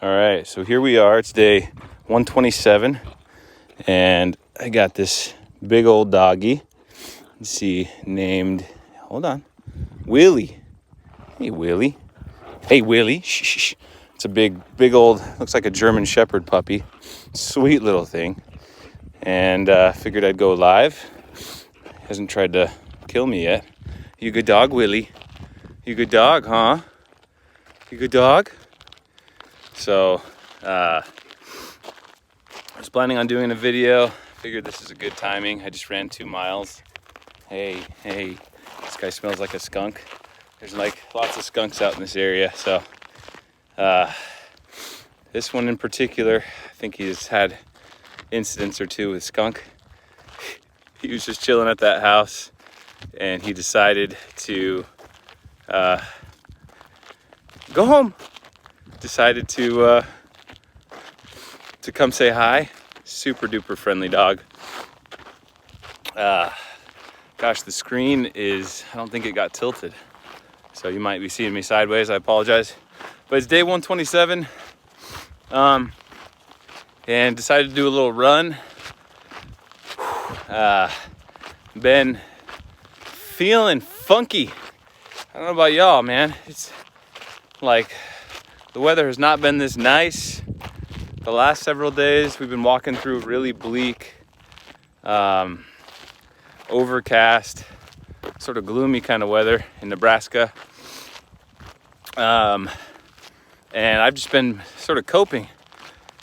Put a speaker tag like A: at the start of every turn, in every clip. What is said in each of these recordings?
A: All right, so here we are. It's day 127, and I got this big old doggy. Let's see, named, hold on, Willie. Hey, Willie. Hey, Willie. Shh, shh, shh. It's a big old, looks like a German Shepard puppy. Sweet little thing. And figured I'd go live. Hasn't tried to kill me yet. You good dog, Willie? You good dog, huh? You good dog? So, I was planning on doing a video. Figured this is a good timing. I just ran 2 miles. Hey, this guy smells like a skunk. There's like lots of skunks out in this area. So, this one in particular, I think he's had incidents or two with skunk. He was just chilling at that house and he decided to go home. Decided to come say hi. Super duper friendly dog. Gosh, the screen is, I don't think it got tilted, so you might be seeing me sideways. I apologize, but it's day 127, and decided to do a little run. Been feeling funky. I don't know about y'all, man. It's like the weather has not been this nice. The last several days we've been walking through really bleak, overcast, sort of gloomy kind of weather in Nebraska. And I've just been sort of coping.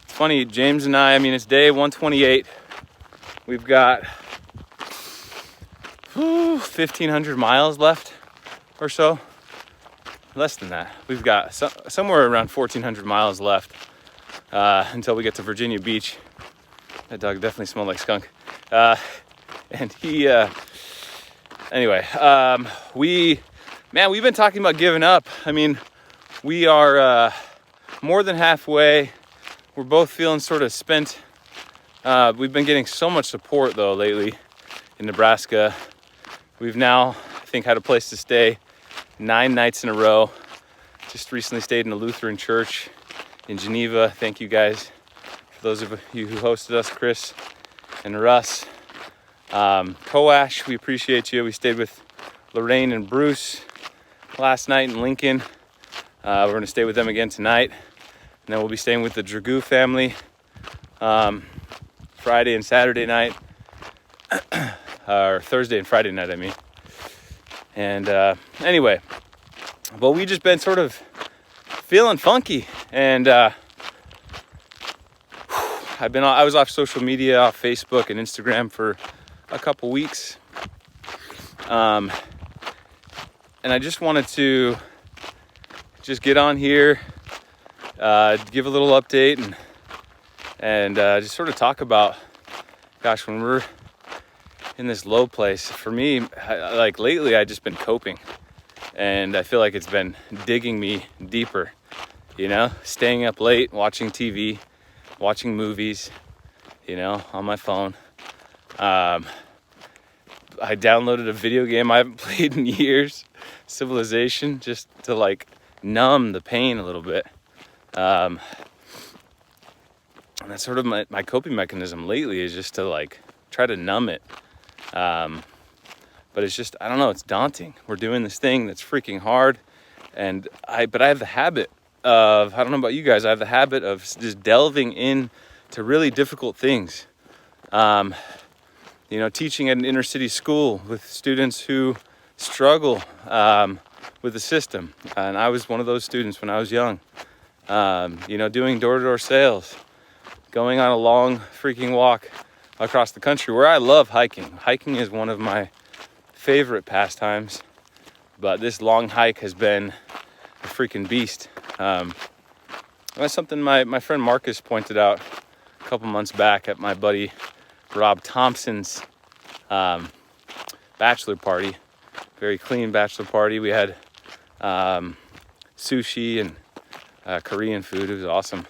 A: It's funny, James and I mean, it's day 128. We've got 1,500 miles left or so. Less than that. We've got somewhere around 1,400 miles left until we get to Virginia Beach. That dog definitely smelled like skunk. And he, anyway, we've been talking about giving up. I mean, we are more than halfway. We're both feeling sort of spent. We've been getting so much support though lately in Nebraska. We've now, I think, had a place to stay 9 nights in a row. Just recently stayed in a Lutheran church in Geneva. Thank you guys, for those of you who hosted us, Chris and Russ. Coash, we appreciate you. We stayed with Lorraine and Bruce last night in Lincoln. We're gonna stay with them again tonight. And then we'll be staying with the Dragoo family Friday and Saturday night. Or Thursday and Friday night, I mean. And anyway, but we just been sort of feeling funky, and I was off social media, off Facebook and Instagram for a couple weeks, and I just wanted to just get on here, give a little update, and just sort of talk about, gosh, when we're in this low place. For me, like lately, I've just been coping, and I feel like it's been digging me deeper, you know, staying up late, watching TV, watching movies, you know, on my phone. I downloaded a video game I haven't played in years, Civilization, just to like numb the pain a little bit. And that's sort of my coping mechanism lately, is just to like try to numb it. But it's just, I don't know, it's daunting. We're doing this thing that's freaking hard, and I have the habit of, I don't know about you guys, I have the habit of just delving in to really difficult things. You know, teaching at an inner city school with students who struggle with the system, and I was one of those students when I was young. You know, doing door-to-door sales, going on a long freaking walk across the country, where I love hiking. Hiking is one of my favorite pastimes, but this long hike has been a freaking beast. That's something my friend Marcus pointed out a couple months back at my buddy Rob Thompson's bachelor party. Very clean bachelor party. We had sushi and Korean food. It was awesome.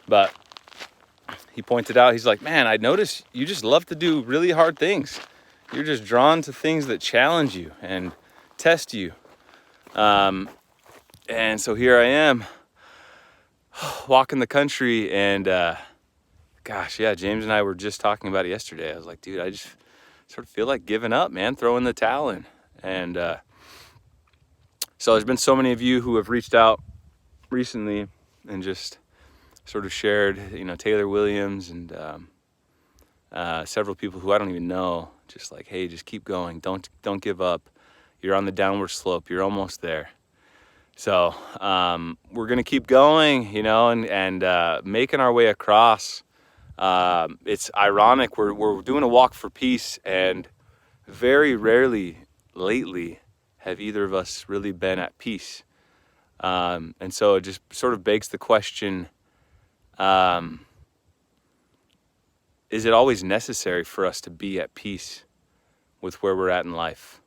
A: But he pointed out, he's like, man, I noticed you just love to do really hard things. You're just drawn to things that challenge you and test you. And so here I am. walking the country, and gosh, yeah, James and I were just talking about it yesterday. I was like, dude, I just sort of feel like giving up, man, throwing the towel in. And so there's been so many of you who have reached out recently and just sort of shared, Taylor Williams and several people who I don't even know, just like, hey, just keep going. Don't give up. You're on the downward slope. You're almost there. So we're going to keep going, and making our way across. It's ironic. We're doing a walk for peace, and very rarely lately have either of us really been at peace. And so it just sort of begs the question, is it always necessary for us to be at peace with where we're at in life?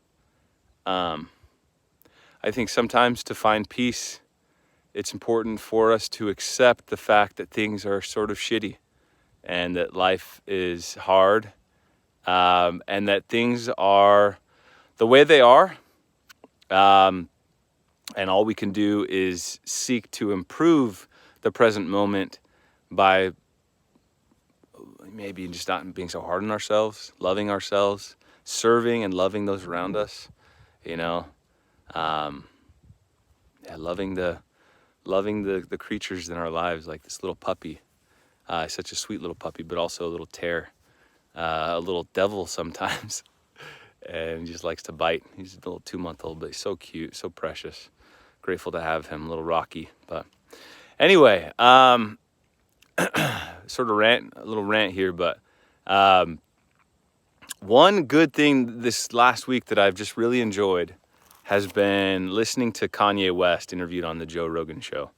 A: I think sometimes to find peace, it's important for us to accept the fact that things are sort of shitty and that life is hard, and that things are the way they are. And all we can do is seek to improve the present moment by maybe just not being so hard on ourselves, loving ourselves, serving and loving those around us, loving the creatures in our lives, like this little puppy, such a sweet little puppy, but also a little tear, a little devil sometimes, and he just likes to bite. He's a little 2-month-old, but he's so cute, so precious. Grateful to have him, a little rocky. But anyway, sort of a little rant here, but one good thing this last week that I've just really enjoyed has been listening to Kanye West interviewed on the Joe Rogan show.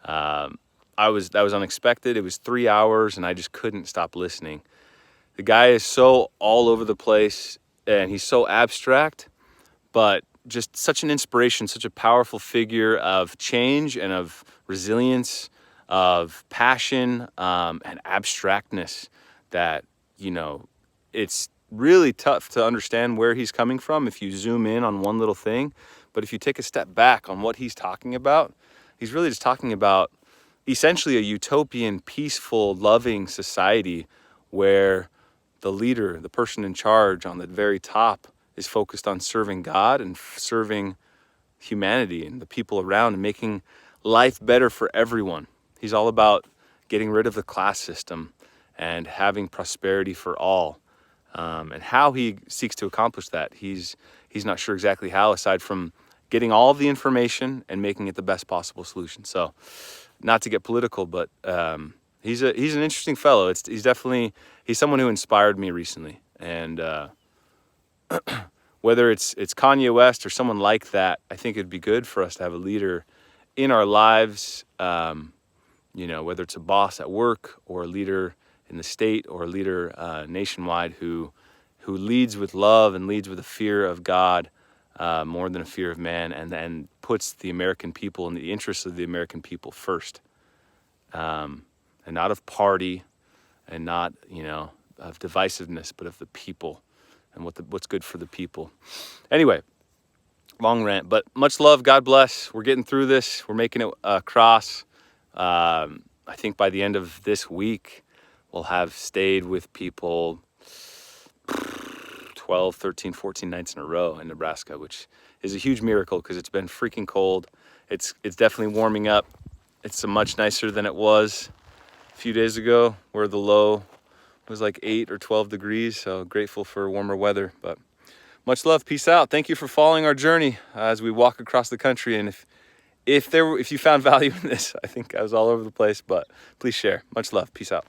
A: That was unexpected. It was 3 hours, and I just couldn't stop listening. The guy is so all over the place, and he's so abstract, but just such an inspiration, such a powerful figure of change and of resilience, of passion, and abstractness that, it's really tough to understand where he's coming from if you zoom in on one little thing. But if you take a step back on what he's talking about, he's really just talking about essentially a utopian, peaceful, loving society where the leader, the person in charge on the very top, is focused on serving God and serving humanity and the people around and making life better for everyone. He's all about getting rid of the class system and having prosperity for all. And how he seeks to accomplish that, he's not sure exactly how, aside from getting all of the information and making it the best possible solution. So, not to get political, but he's an interesting fellow. He's someone who inspired me recently, and whether it's Kanye West or someone like that, I think it'd be good for us to have a leader in our lives. Whether it's a boss at work or a leader in the state or a leader nationwide who leads with love and leads with a fear of God more than a fear of man, and puts the American people and the interests of the American people first, and not of party and not of divisiveness, but of the people and what's good for the people. Anyway, long rant, but much love. God bless. We're getting through this. We're making it across. I think by the end of this week, we'll have stayed with people 12, 13, 14 nights in a row in Nebraska, which is a huge miracle because it's been freaking cold. It's definitely warming up. It's much nicer than it was a few days ago, where the low was like 8 or 12 degrees. So grateful for warmer weather. But much love. Peace out. Thank you for following our journey as we walk across the country. And if you found value in this, I think I was all over the place, but please share. Much love. Peace out.